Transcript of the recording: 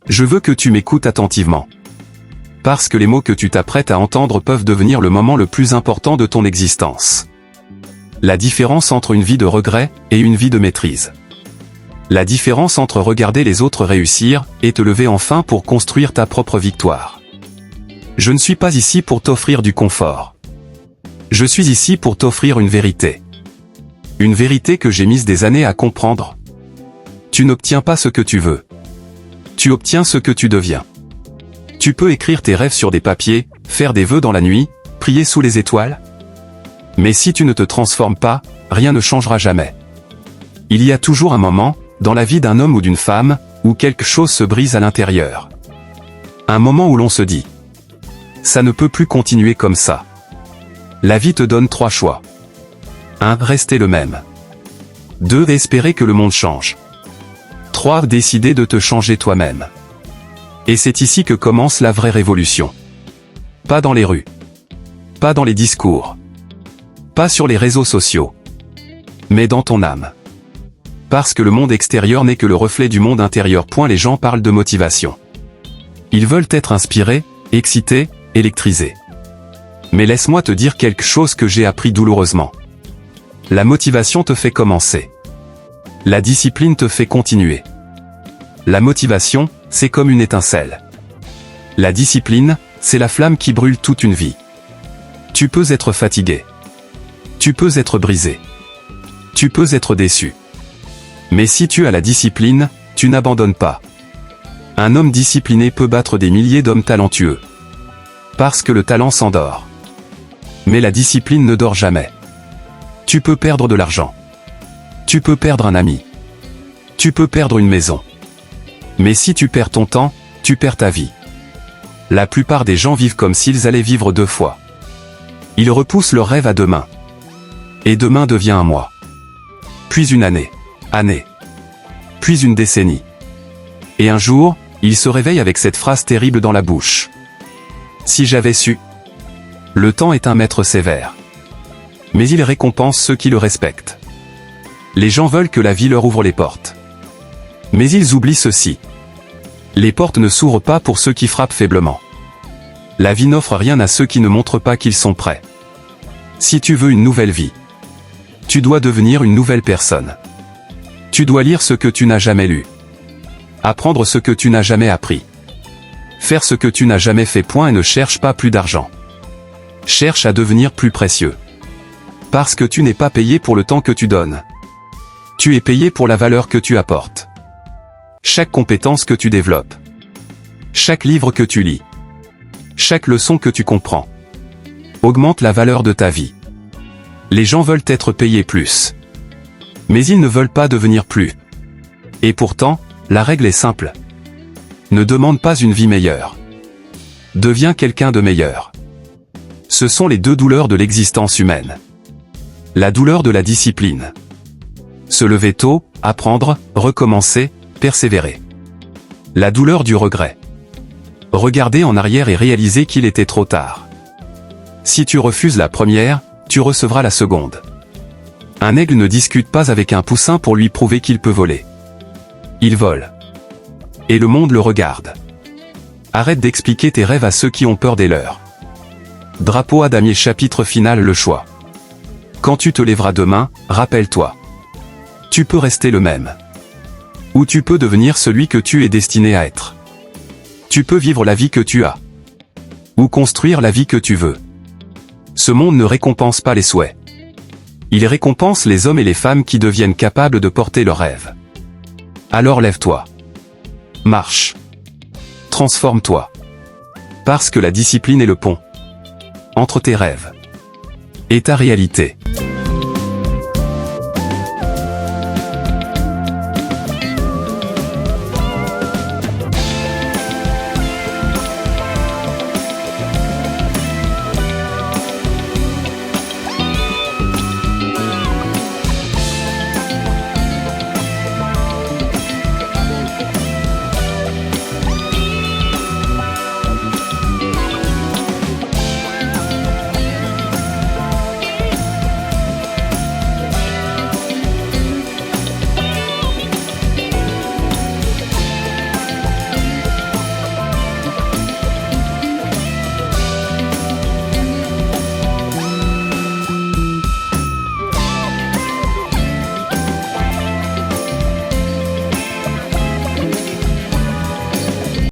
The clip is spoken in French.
Je veux que tu m'écoutes attentivement. Parce que les mots que tu t'apprêtes à entendre peuvent devenir le moment le plus important de ton existence. La différence entre une vie de regret et une vie de maîtrise. La différence entre regarder les autres réussir et te lever enfin pour construire ta propre victoire. Je ne suis pas ici pour t'offrir du confort. Je suis ici pour t'offrir une vérité. Une vérité que j'ai mise des années à comprendre. Tu n'obtiens pas ce que tu veux. Tu obtiens ce que tu deviens. Tu peux écrire tes rêves sur des papiers, faire des vœux dans la nuit, prier sous les étoiles. Mais si tu ne te transformes pas, rien ne changera jamais. Il y a toujours un moment, dans la vie d'un homme ou d'une femme, où quelque chose se brise à l'intérieur. Un moment où l'on se dit « Ça ne peut plus continuer comme ça ». La vie te donne 3 choix. 1. Rester le même. 2. Espérer que le monde change. 3. Décider de te changer toi-même. Et c'est ici que commence la vraie révolution. Pas dans les rues. Pas dans les discours. Pas sur les réseaux sociaux. Mais dans ton âme. Parce que le monde extérieur n'est que le reflet du monde intérieur. Les gens parlent de motivation. Ils veulent être inspirés, excités, électrisés. Mais laisse-moi te dire quelque chose que j'ai appris douloureusement. La motivation te fait commencer. La discipline te fait continuer. La motivation, c'est comme une étincelle. La discipline, c'est la flamme qui brûle toute une vie. Tu peux être fatigué. Tu peux être brisé. Tu peux être déçu. Mais si tu as la discipline, tu n'abandonnes pas. Un homme discipliné peut battre des milliers d'hommes talentueux. Parce que le talent s'endort. Mais la discipline ne dort jamais. Tu peux perdre de l'argent. Tu peux perdre un ami. Tu peux perdre une maison. Mais si tu perds ton temps, tu perds ta vie. La plupart des gens vivent comme s'ils allaient vivre 2 fois. Ils repoussent leur rêve à demain. Et demain devient un mois. Puis une année. Puis une décennie. Et un jour, ils se réveillent avec cette phrase terrible dans la bouche. Si j'avais su. Le temps est un maître sévère. Mais il récompense ceux qui le respectent. Les gens veulent que la vie leur ouvre les portes. Mais ils oublient ceci. Les portes ne s'ouvrent pas pour ceux qui frappent faiblement. La vie n'offre rien à ceux qui ne montrent pas qu'ils sont prêts. Si tu veux une nouvelle vie, tu dois devenir une nouvelle personne. Tu dois lire ce que tu n'as jamais lu. Apprendre ce que tu n'as jamais appris. Faire ce que tu n'as jamais fait. Et ne cherche pas plus d'argent. Cherche à devenir plus précieux. Parce que tu n'es pas payé pour le temps que tu donnes. Tu es payé pour la valeur que tu apportes. Chaque compétence que tu développes. Chaque livre que tu lis. Chaque leçon que tu comprends. Augmente la valeur de ta vie. Les gens veulent être payés plus. Mais ils ne veulent pas devenir plus. Et pourtant, la règle est simple. Ne demande pas une vie meilleure. Deviens quelqu'un de meilleur. Ce sont les 2 douleurs de l'existence humaine. La douleur de la discipline. Se lever tôt, apprendre, recommencer, persévérer. La douleur du regret. Regarder en arrière et réaliser qu'il était trop tard. Si tu refuses la première, tu recevras la seconde. Un aigle ne discute pas avec un poussin pour lui prouver qu'il peut voler. Il vole. Et le monde le regarde. Arrête d'expliquer tes rêves à ceux qui ont peur des leurs. Drapeau à damier chapitre final. Le choix. Quand tu te lèveras demain, rappelle-toi. Tu peux rester le même. Ou tu peux devenir celui que tu es destiné à être. Tu peux vivre la vie que tu as. Ou construire la vie que tu veux. Ce monde ne récompense pas les souhaits. Il récompense les hommes et les femmes qui deviennent capables de porter leurs rêves. Alors lève-toi. Marche. Transforme-toi. Parce que la discipline est le pont entre tes rêves et ta réalité.